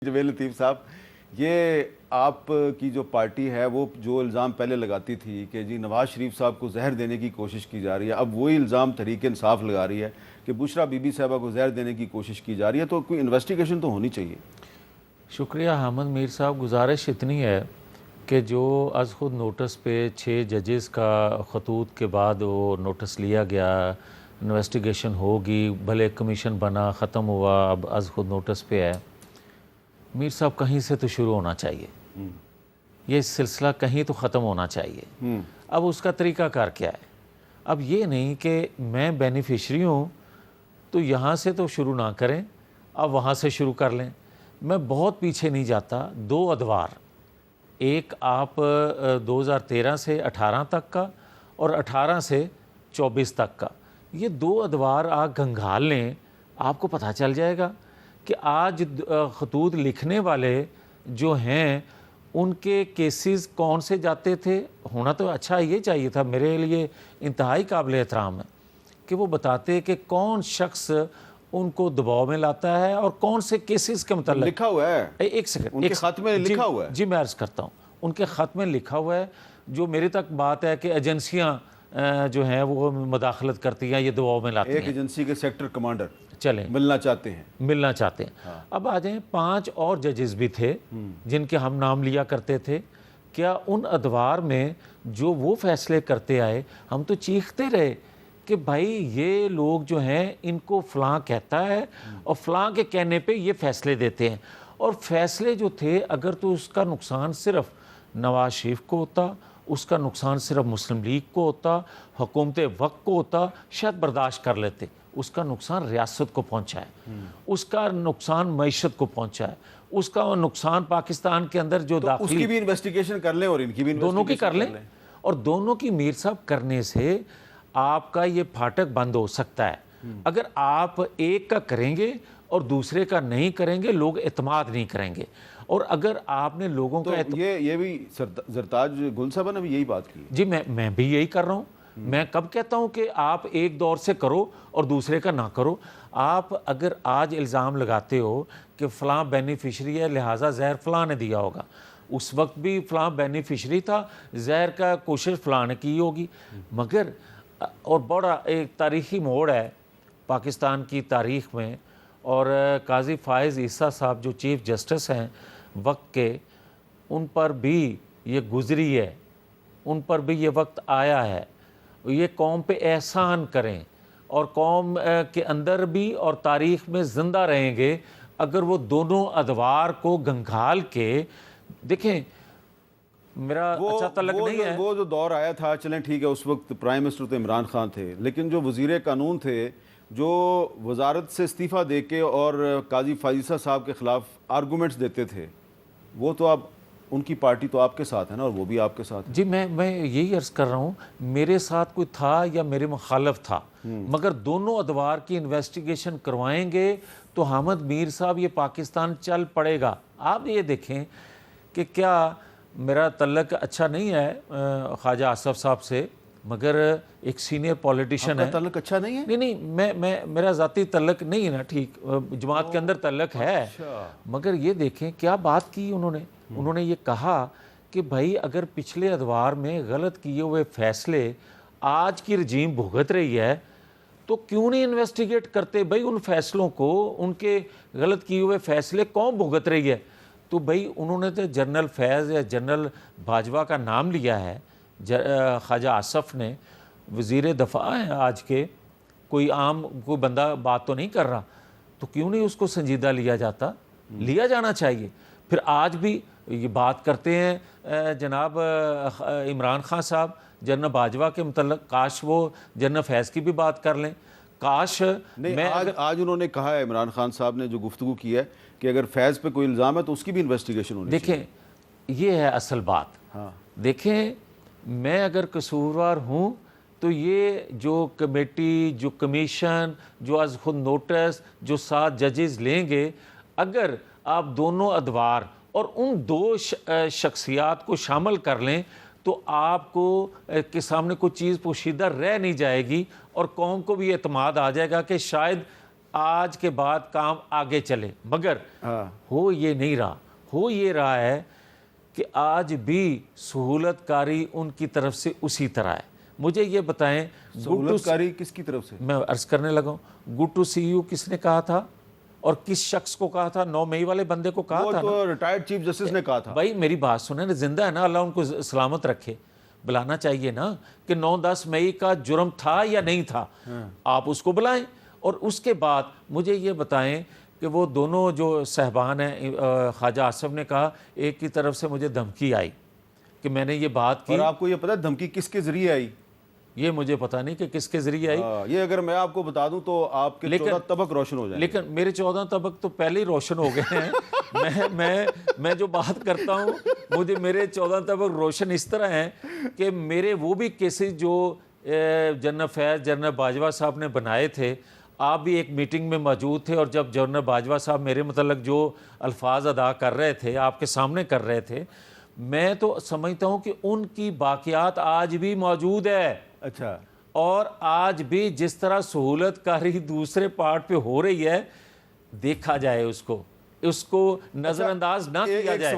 جویل لطیف صاحب، یہ آپ کی جو پارٹی ہے وہ جو الزام پہلے لگاتی تھی کہ جی نواز شریف صاحب کو زہر دینے کی کوشش کی جا رہی ہے، اب وہی الزام تحریک انصاف لگا رہی ہے کہ بشرا بی بی صاحبہ کو زہر دینے کی کوشش کی جا رہی ہے، تو کوئی انویسٹیگیشن تو ہونی چاہیے۔ شکریہ حامد میر صاحب. گزارش اتنی ہے کہ جو از خود نوٹس پہ 6 ججز کا خطوط کے بعد وہ نوٹس لیا گیا، انویسٹیگیشن ہوگی، بھلے کمیشن بنا، ختم ہوا، اب از خود نوٹس پہ ہے. میر صاحب کہیں سے تو شروع ہونا چاہیے، یہ سلسلہ کہیں تو ختم ہونا چاہیے. اب اس کا طریقہ کار کیا ہے؟ اب یہ نہیں کہ میں بینیفیشری ہوں تو یہاں سے تو شروع نہ کریں، اب وہاں سے شروع کر لیں. میں بہت پیچھے نہیں جاتا. 2 ادوار، ایک آپ 2013 سے 18 تک کا اور 18 سے 24 تک کا، یہ 2 ادوار آپ گھنگال لیں، آپ کو پتہ چل جائے گا کہ آج خطوط لکھنے والے جو ہیں ان کے کیسز کون سے جاتے تھے. ہونا تو اچھا یہ چاہیے تھا، میرے لیے انتہائی قابل احترام ہے کہ وہ بتاتے کہ کون شخص ان کو دباؤ میں لاتا ہے اور کون سے کیسز کے متعلق لکھا ہوا ہے. ایک سیکنڈ، ان کے خط میں لکھا ہوا ہے. جی میں عرض کرتا ہوں، ان کے خط میں لکھا ہوا ہے. جو میرے تک بات ہے کہ ایجنسیاں جو ہیں وہ مداخلت کرتی ہیں، یہ دباؤ میں لاتی ہیں. ایک ایجنسی کے سیکٹر کمانڈر چلیں ملنا چاہتے ہیں. اب آ جائیں 5 اور ججز بھی تھے جن کے ہم نام لیا کرتے تھے. کیا ان ادوار میں جو وہ فیصلے کرتے آئے، ہم تو چیختے رہے کہ بھائی یہ لوگ جو ہیں ان کو فلاں کہتا ہے اور فلاں کے کہنے پہ یہ فیصلے دیتے ہیں. اور فیصلے جو تھے، اگر تو اس کا نقصان صرف نواز شریف کو ہوتا، اس کا نقصان صرف مسلم لیگ کو ہوتا، حکومت وقت کو ہوتا، شاید برداشت کر لیتے. اس کا نقصان ریاست کو پہنچا ہے، اس کا نقصان معیشت کو پہنچا ہے، اس کا نقصان پاکستان کے اندر جو داخلی، اس کی بھی انویسٹیگیشن کر لیں اور ان کی بھی دونوں کی کر لیں. اور دونوں کی میر صاحب کرنے سے آپ کا یہ پھاٹک بند ہو سکتا ہے. اگر آپ ایک کا کریں گے اور دوسرے کا نہیں کریں گے، لوگ اعتماد نہیں کریں گے. اور اگر آپ نے لوگوں کا یہ بھی زرتاج گل صاحبہ نے بھی یہی بات کی. جی میں بھی یہی کر رہا ہوں. میں کب کہتا ہوں کہ آپ ایک دور سے کرو اور دوسرے کا نہ کرو. آپ اگر آج الزام لگاتے ہو کہ فلاں بینیفیشری ہے لہٰذا زہر فلاں نے دیا ہوگا، اس وقت بھی فلاں بینیفیشری تھا، زہر کا کوشش فلاں نے کی ہوگی. مگر اور بڑا ایک تاریخی موڑ ہے پاکستان کی تاریخ میں، اور قاضی فائز عیسیٰ صاحب جو چیف جسٹس ہیں وقت کے، ان پر بھی یہ گزری ہے، ان پر بھی یہ وقت آیا ہے. یہ قوم پہ احسان کریں اور قوم کے اندر بھی اور تاریخ میں زندہ رہیں گے اگر وہ دونوں ادوار کو گنگھال کے دیکھیں. میرا اچھا تعلق نہیں ہے. وہ جو دور آیا تھا، چلیں ٹھیک ہے، اس وقت پرائم منسٹر تو عمران خان تھے، لیکن جو وزیر قانون تھے جو وزارت سے استعفیٰ دے کے اور قاضی فائز صاحب کے خلاف آرگومنٹس دیتے تھے، وہ تو اب ان کی پارٹی تو آپ کے ساتھ ہے نا، اور وہ بھی آپ کے ساتھ ہے. جی میں یہی عرض کر رہا ہوں، میرے ساتھ کوئی تھا یا میرے مخالف تھا، مگر دونوں ادوار کی انویسٹیگیشن کروائیں گے تو حامد میر صاحب یہ پاکستان چل پڑے گا. آپ یہ دیکھیں کہ کیا میرا تعلق اچھا نہیں ہے خواجہ آصف صاحب سے، مگر ایک سینئر پولیٹیشین ہے. تعلق اچھا نہیں ہے؟ نہیں، میرا ذاتی تعلق نہیں ہے نا، ٹھیک جماعت کے اندر تعلق ہے، مگر یہ دیکھیں کیا بات کی انہوں نے یہ کہا کہ بھائی اگر پچھلے ادوار میں غلط کیے ہوئے فیصلے آج کی رجیم بھگت رہی ہے تو کیوں نہیں انویسٹیگیٹ کرتے بھائی ان فیصلوں کو، ان کے غلط کیے ہوئے فیصلے کون بھگت رہی ہے. تو بھائی انہوں نے تو جنرل فیض یا جنرل باجوہ کا نام لیا ہے، خواجہ آصف نے، وزیر دفاع ہیں آج کے، کوئی عام کوئی بندہ بات تو نہیں کر رہا، تو کیوں نہیں اس کو سنجیدہ لیا جاتا؟ لیا جانا چاہیے. پھر آج بھی یہ بات کرتے ہیں جناب عمران خان صاحب جنرل باجوہ کے متعلق، کاش وہ جنرل فیض کی بھی بات کر لیں. کاش آج انہوں نے کہا ہے، عمران خان صاحب نے جو گفتگو کی ہے کہ اگر فیض پہ کوئی الزام ہے تو اس کی بھی انویسٹیگیشن ہونی چاہیے. دیکھیں یہ ہے اصل بات. دیکھیں میں اگر قصوروار ہوں تو یہ جو کمیٹی، جو کمیشن، جو از خود نوٹس، جو 7 ججز لیں گے، اگر آپ دونوں ادوار اور ان 2 شخصیات کو شامل کر لیں تو آپ کو کے سامنے کوئی چیز پوشیدہ رہ نہیں جائے گی، اور قوم کو بھی اعتماد آ جائے گا کہ شاید آج کے بعد کام آگے چلے، مگر ہو یہ نہیں رہا. ہو یہ رہا ہے کہ آج بھی سہولت کاری ان کی طرف سے اسی طرح ہے. مجھے یہ بتائیں سہولت کاری کس کی طرف سے؟ میں عرض کرنے لگا ہوں، گڈ ٹو سی یو کس نے کہا تھا اور کس شخص کو کہا تھا؟ 9 مئی والے بندے کو کہا تھا. وہ تو ریٹائرڈ چیف جسٹس نے کہا تھا. بھائی میری بات سنیں نا، زندہ ہے نا، اللہ ان کو سلامت رکھے. بلانا چاہیے نا کہ 9-10 مئی کا جرم تھا یا نہیں تھا، آپ اس کو بلائیں. اور اس کے بعد مجھے یہ بتائیں کہ وہ دونوں جو صاحبان ہیں، خواجہ آصف نے کہا ایک کی طرف سے مجھے دھمکی آئی کہ میں نے یہ بات کی. اور آپ کو یہ پتہ ہے دھمکی کس کے ذریعے آئی؟ یہ مجھے پتہ نہیں کہ کس کے ذریعے آئی. یہ اگر میں آپ کو بتا دوں تو آپ کے 14 طبق روشن ہو جائیں. لیکن میرے 14 طبق تو پہلے ہی روشن ہو گئے ہیں. میں جو بات کرتا ہوں، مجھے میرے 14 طبق روشن اس طرح ہیں کہ میرے وہ بھی کیسز جو جنرل فیض، جنرل باجوہ صاحب نے بنائے تھے. آپ بھی ایک میٹنگ میں موجود تھے، اور جب جنرل باجوہ صاحب میرے متعلق جو الفاظ ادا کر رہے تھے، آپ کے سامنے کر رہے تھے، میں تو سمجھتا ہوں کہ ان کی باقیات آج بھی موجود ہے. اچھا. اور آج بھی جس طرح سہولت کاری دوسرے پارٹ پہ ہو رہی ہے، دیکھا جائے اس کو نظر انداز نہ کیا جائے.